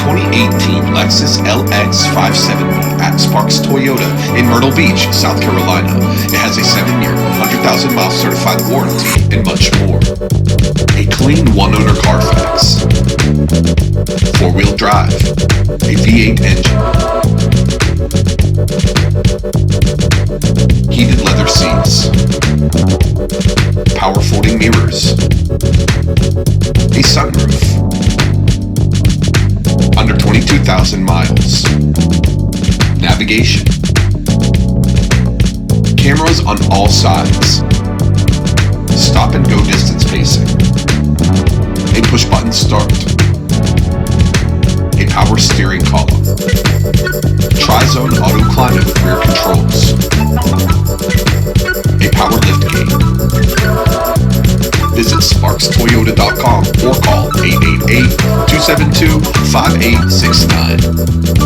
2018 Lexus LX 570 at Sparks Toyota in Myrtle Beach, South Carolina. It has a 7-year, 100,000-mile certified warranty and much more. A clean one-owner Carfax, 4-wheel drive, a V8 engine, heated leather seats, power folding mirrors, a sunroof, under 22,000 miles, navigation, cameras on all sides, stop and go distance pacing, a push button start, a power steering column, tri-zone auto climate with rear controls, a power liftgate. Visit sparkstoyota.com or call 888-272-5869.